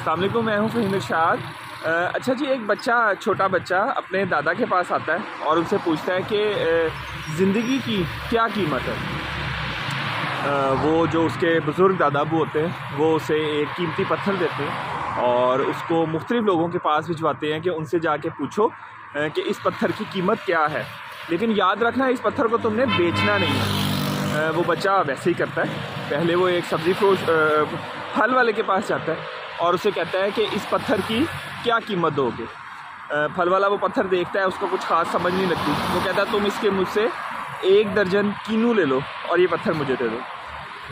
अस्सलाम वालेकुम, मैं हूँ फ़हीम इरशाद। अच्छा जी, एक बच्चा, छोटा बच्चा अपने दादा के पास आता है और उनसे पूछता है कि ज़िंदगी की क्या कीमत है। वो जो उसके बुज़ुर्ग दादा अबू होते हैं वो उसे एक कीमती पत्थर देते हैं और उसको मुख्तलिफ़ लोगों के पास भिजवाते हैं कि उनसे जाके पूछो कि इस पत्थर की कीमत क्या है, लेकिन याद रखना इस पत्थर को तुमने बेचना नहीं है। वो बच्चा वैसे ही करता है। पहले वो एक सब्ज़ी फरोश फल वाले के पास जाता है और उसे कहता है कि इस पत्थर की क्या कीमत दोगे। फल वाला वो पत्थर देखता है, उसको कुछ ख़ास समझ नहीं लगती। वो कहता है तुम इसके मुझसे 1 दर्जन कीनू ले लो और ये पत्थर मुझे दे दो।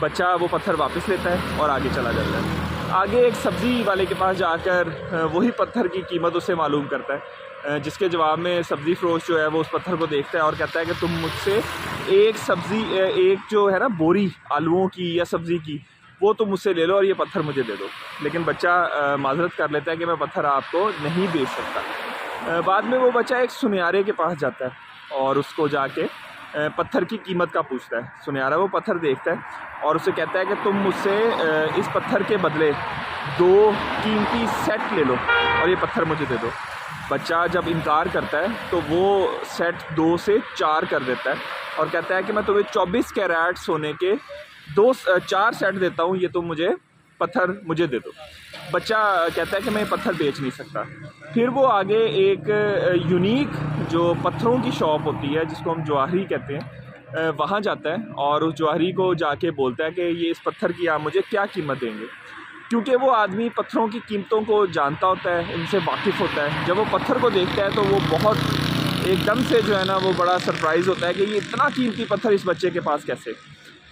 बच्चा वो पत्थर वापस लेता है और आगे चला जाता है। आगे एक सब्ज़ी वाले के पास जाकर वही पत्थर की कीमत उसे मालूम करता है, जिसके जवाब में सब्ज़ी फ़रोश जो है वो उस पत्थर को देखता है और कहता है कि तुम मुझसे एक जो है ना बोरी आलूओं की या सब्ज़ी की, वो तुम मुझसे ले लो और ये पत्थर मुझे दे दो। लेकिन बच्चा माज़रत कर लेता है कि मैं पत्थर आपको नहीं बेच सकता। बाद में वो बच्चा एक सुनियारे के पास जाता है और उसको जाके पत्थर की कीमत का पूछता है। सुनियारा वो पत्थर देखता है और उसे कहता है कि तुम मुझसे इस पत्थर के बदले 2 कीमती सेट ले लो और ये पत्थर मुझे दे दो। बच्चा जब इनकार करता है तो वो सेट 2 से 4 कर देता है और कहता है कि मैं तुम्हें 24 कैरेट सोने के 4 सेट देता हूँ, ये तुम मुझे पत्थर मुझे दे दो। बच्चा कहता है कि मैं ये पत्थर बेच नहीं सकता। फिर वो आगे एक यूनिक जो पत्थरों की शॉप होती है जिसको हम जवाहरी कहते हैं, वहाँ जाता है और उस जवाहरी को जाके बोलता है कि ये इस पत्थर की आप मुझे क्या कीमत देंगे। क्योंकि वो आदमी पत्थरों की कीमतों को जानता होता है, उनसे वाकिफ़ होता है। जब वो पत्थर को देखता है तो वो बहुत एकदम से जो है ना वो बड़ा सरप्राइज़ होता है कि ये इतना कीमती पत्थर इस बच्चे के पास कैसे।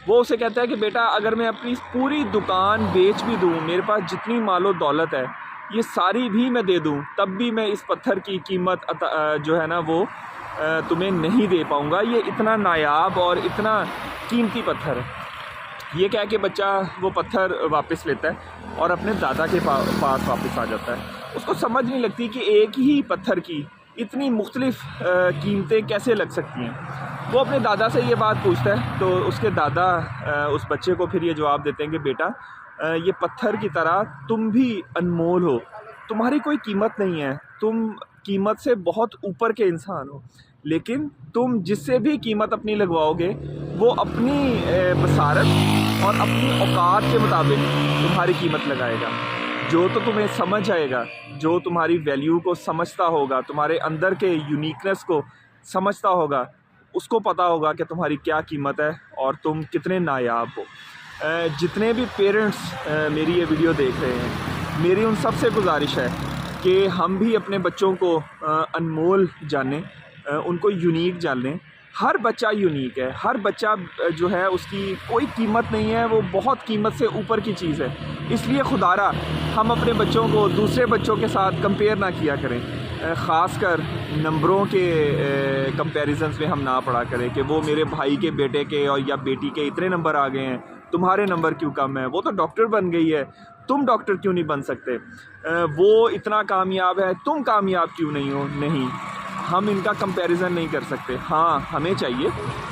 वो उसे कहता है कि बेटा, अगर मैं अपनी पूरी दुकान बेच भी दूँ, मेरे पास जितनी मालो दौलत है ये सारी भी मैं दे दूँ, तब भी मैं इस पत्थर की कीमत जो है ना वो तुम्हें नहीं दे पाऊँगा। ये इतना नायाब और इतना कीमती पत्थर है। ये कह के बच्चा वो पत्थर वापस लेता है और अपने दादा के पास वापस आ जाता है। उसको समझ नहीं लगती कि एक ही पत्थर की इतनी मुख्तलिफ़ कीमतें कैसे लग सकती हैं। वो अपने दादा से ये बात पूछता है तो उसके दादा उस बच्चे को फिर ये जवाब देते हैं कि बेटा, ये पत्थर की तरह तुम भी अनमोल हो, तुम्हारी कोई कीमत नहीं है, तुम कीमत से बहुत ऊपर के इंसान हो, लेकिन तुम जिससे भी कीमत अपनी लगवाओगे वो अपनी बसारत और अपनी औकात के मुताबिक तुम्हारी कीमत लगाएगा। जो तो तुम्हें समझ आएगा, जो तुम्हारी वैल्यू को समझता होगा, तुम्हारे अंदर के यूनिकनेस को समझता होगा, उसको पता होगा कि तुम्हारी क्या कीमत है और तुम कितने नायाब हो। जितने भी पेरेंट्स मेरी ये वीडियो देख रहे हैं, मेरी उन सब से गुजारिश है कि हम भी अपने बच्चों को अनमोल जानें, उनको यूनिक जानें। हर बच्चा यूनिक है, हर बच्चा जो है उसकी कोई कीमत नहीं है, वो बहुत कीमत से ऊपर की चीज़ है। इसलिए खुदारा हम अपने बच्चों को दूसरे बच्चों के साथ कंपेयर ना किया करें, ख़ासकर नंबरों के कंपैरिजन्स में हम ना पड़ा करें कि वो मेरे भाई के बेटे के और या बेटी के इतने नंबर आ गए हैं, तुम्हारे नंबर क्यों कम है, वो तो डॉक्टर बन गई है, तुम डॉक्टर क्यों नहीं बन सकते, वो इतना कामयाब है, तुम कामयाब क्यों नहीं हो। नहीं, हम इनका कंपैरिजन नहीं कर सकते। हाँ, हमें चाहिए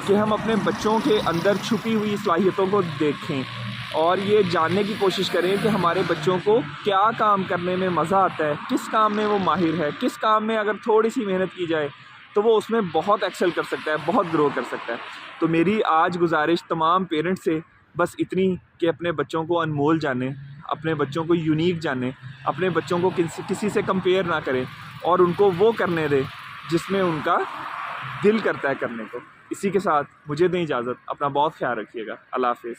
कि हम अपने बच्चों के अंदर छुपी हुई सलाहियतों को देखें और ये जानने की कोशिश करें कि हमारे बच्चों को क्या काम करने में मज़ा आता है, किस काम में वो माहिर है, किस काम में अगर थोड़ी सी मेहनत की जाए तो वो उसमें बहुत एक्सेल कर सकता है, बहुत ग्रो कर सकता है। तो मेरी आज गुजारिश तमाम पेरेंट्स से बस इतनी कि अपने बच्चों को अनमोल जानें, अपने बच्चों को यूनिक जानें, अपने बच्चों को किसी से कंपेयर ना करें और उनको वो करने दें जिसमें उनका दिल करता है करने को। इसी के साथ मुझे दें इजाज़त। अपना बहुत ख्याल रखिएगा। अल्लाह हाफ़िज़।